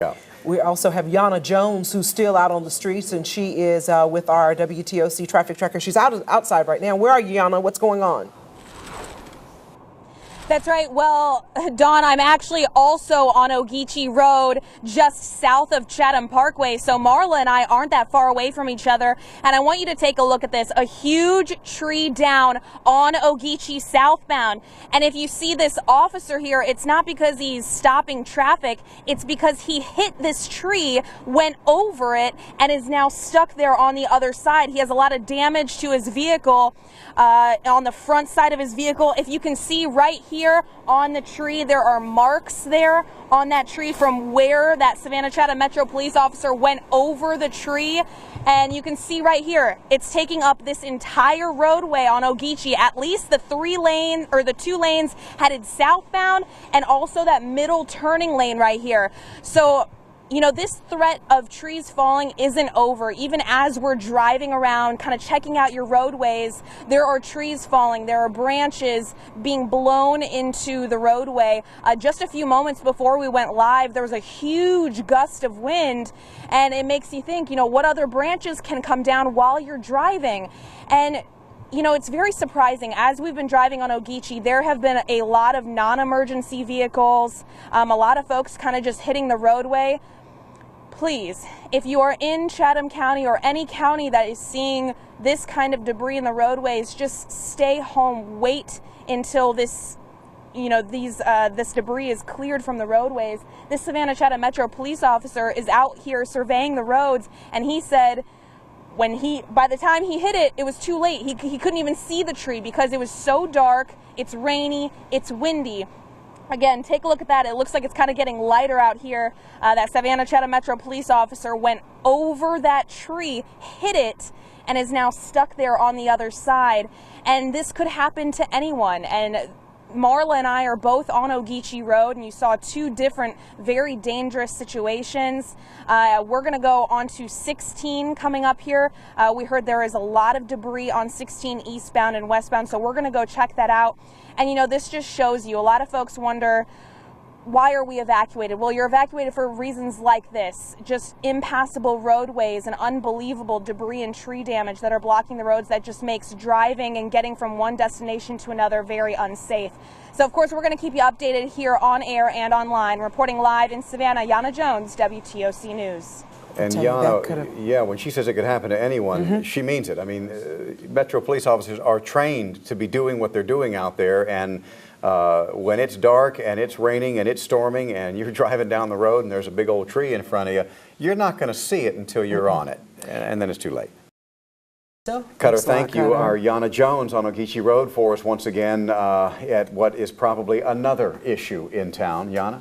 Yeah. We also have Yana Jones, who's still out on the streets, and she is with our WTOC traffic tracker. She's outside right now. Where are you, Yana? What's going on? That's right. Well, Dawn, I'm actually also on Ogeechee Road, just south of Chatham Parkway. So Marla and I aren't that far away from each other. And I want you to take a look at this. A huge tree down on Ogeechee southbound. And if you see this officer here, it's not because he's stopping traffic. It's because he hit this tree, went over it, and is now stuck there on the other side. He has a lot of damage to his vehicle, on the front side of his vehicle. If you can see right here on the tree, there are marks there on that tree from where that Savannah Chatham Metro police officer went over the tree. And you can see right here, it's taking up this entire roadway on Ogeechee, at least the 2 lanes headed southbound, and also that middle turning lane right here. So, you know, this threat of trees falling isn't over. Even as we're driving around, kind of checking out your roadways, there are trees falling. There are branches being blown into the roadway. Just a few moments before we went live, there was a huge gust of wind, and it makes you think, you know, what other branches can come down while you're driving? And you know, it's very surprising. As we've been driving on Ogeechee, there have been a lot of non-emergency vehicles, a lot of folks kind of just hitting the roadway. Please, if you are in Chatham County or any county that is seeing this kind of debris in the roadways, just stay home. Wait until this, you know, this debris is cleared from the roadways. This Savannah Chatham Metro police officer is out here surveying the roads, and he said by the time he hit it, it was too late. He couldn't even see the tree because it was so dark, it's rainy, it's windy. Again, take a look at that. It looks like it's kind of getting lighter out here. That Savannah Chatham Metro police officer went over that tree, hit it, and is now stuck there on the other side. And this could happen to anyone. And Marla and I are both on Ogeechee Road, and you saw 2 different very dangerous situations. We're going to go on to 16 coming up here. We heard there is a lot of debris on 16 eastbound and westbound, so we're going to go check that out. And you know, this just shows you, a lot of folks wonder, why are we evacuated? Well, you're evacuated for reasons like this, just impassable roadways and unbelievable debris and tree damage that are blocking the roads that just makes driving and getting from one destination to another very unsafe. So, of course, we're going to keep you updated here on air and online. Reporting live in Savannah, Yana Jones, WTOC News. And Yana, yeah, when she says it could happen to anyone, she means it. I mean, Metro police officers are trained to be doing what they're doing out there, and when it's dark and it's raining and it's storming and you're driving down the road and there's a big old tree in front of you, you're not going to see it until you're on it, and then it's too late. Cutter, thank you. Our Yana Jones on Ogeechee Road for us once again at what is probably another issue in town. Yana?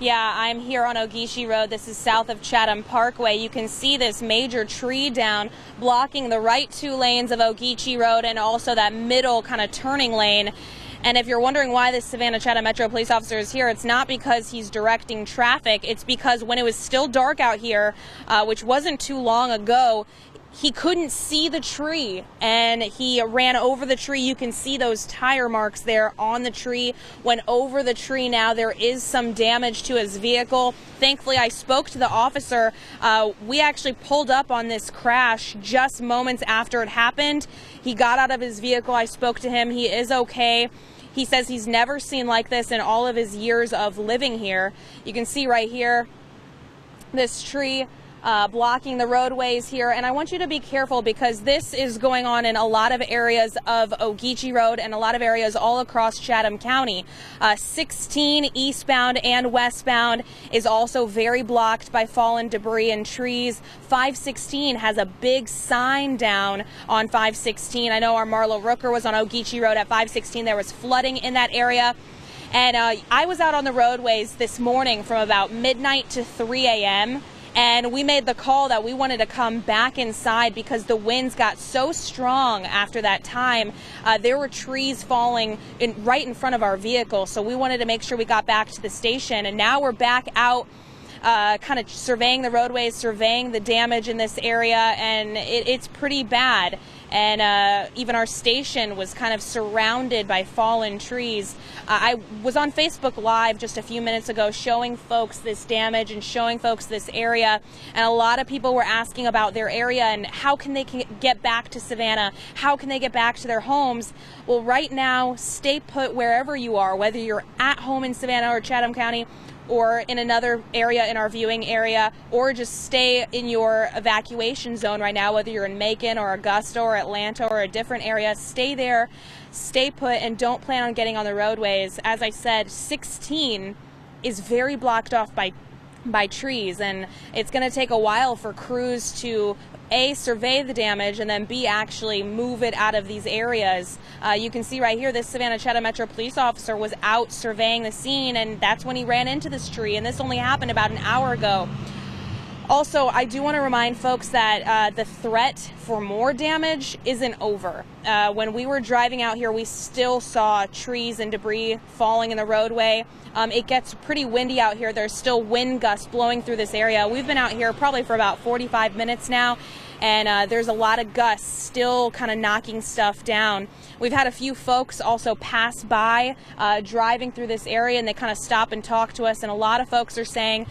Yeah, I'm here on Ogeechee Road. This is south of Chatham Parkway. You can see this major tree down blocking the right 2 lanes of Ogeechee Road and also that middle kind of turning lane. And if you're wondering why this Savannah Chatham Metro police officer is here, it's not because he's directing traffic. It's because when it was still dark out here, which wasn't too long ago, he couldn't see the tree, and he ran over the tree. You can see those tire marks there on the tree. Went over the tree. Now there is some damage to his vehicle. Thankfully, I spoke to the officer. We actually pulled up on this crash just moments after it happened. He got out of his vehicle. I spoke to him. He is okay. He says he's never seen like this in all of his years of living here. You can see right here this tree blocking the roadways here, and I want you to be careful because this is going on in a lot of areas of Ogeechee Road and a lot of areas all across Chatham County. 16 eastbound and westbound is also very blocked by fallen debris and trees. 516 has a big sign down on 516. I know our Marla Rooker was on Ogeechee Road at 516. There was flooding in that area. And I was out on the roadways this morning from about midnight to 3 a.m. And we made the call that we wanted to come back inside because the winds got so strong after that time. There were trees falling right in front of our vehicle, so we wanted to make sure we got back to the station. And now we're back out kind of surveying the roadways, surveying the damage in this area, and it's pretty bad. and even our station was kind of surrounded by fallen trees. I was on Facebook Live just a few minutes ago showing folks this damage and showing folks this area, and a lot of people were asking about their area and how can they get back to Savannah, how can they get back to their homes. Well, right now, stay put wherever you are, whether you're at home in Savannah or Chatham County, or in another area in our viewing area, or just stay in your evacuation zone right now, whether you're in Macon or Augusta or Atlanta or a different area. Stay there, stay put, and don't plan on getting on the roadways. As I said, 16 is very blocked off by trees, and it's going to take a while for crews to A, survey the damage, and then B, actually move it out of these areas. You can see right here, this Savannah Chatham Metro police officer was out surveying the scene, and that's when he ran into this tree, and this only happened about an hour ago. Also, I do want to remind folks that the threat for more damage isn't over. When we were driving out here, we still saw trees and debris falling in the roadway. It gets pretty windy out here. There's still wind gusts blowing through this area. We've been out here probably for about 45 minutes now, and there's a lot of gusts still kind of knocking stuff down. We've had a few folks also pass by driving through this area, and they kind of stop and talk to us, and a lot of folks are saying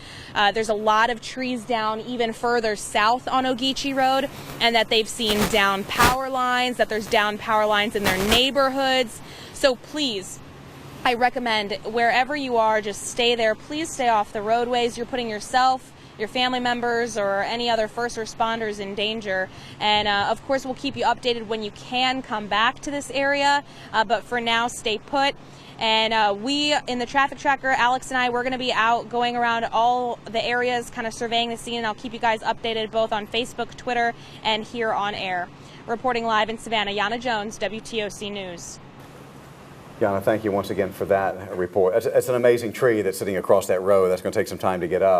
there's a lot of trees down even further south on Ogeechee Road, and that they've seen down power lines, that there's down power lines in their neighborhoods. So please, I recommend wherever you are, just stay there. Please stay off the roadways. You're putting yourself, your family members, or any other first responders in danger. And of course, we'll keep you updated when you can come back to this area. But for now, stay put. And we, in the traffic tracker, Alex and I, we're going to be out going around all the areas, kind of surveying the scene. And I'll keep you guys updated both on Facebook, Twitter, and here on air. Reporting live in Savannah, Yana Jones, WTOC News. Yana, thank you once again for that report. It's an amazing tree that's sitting across that road. That's going to take some time to get up.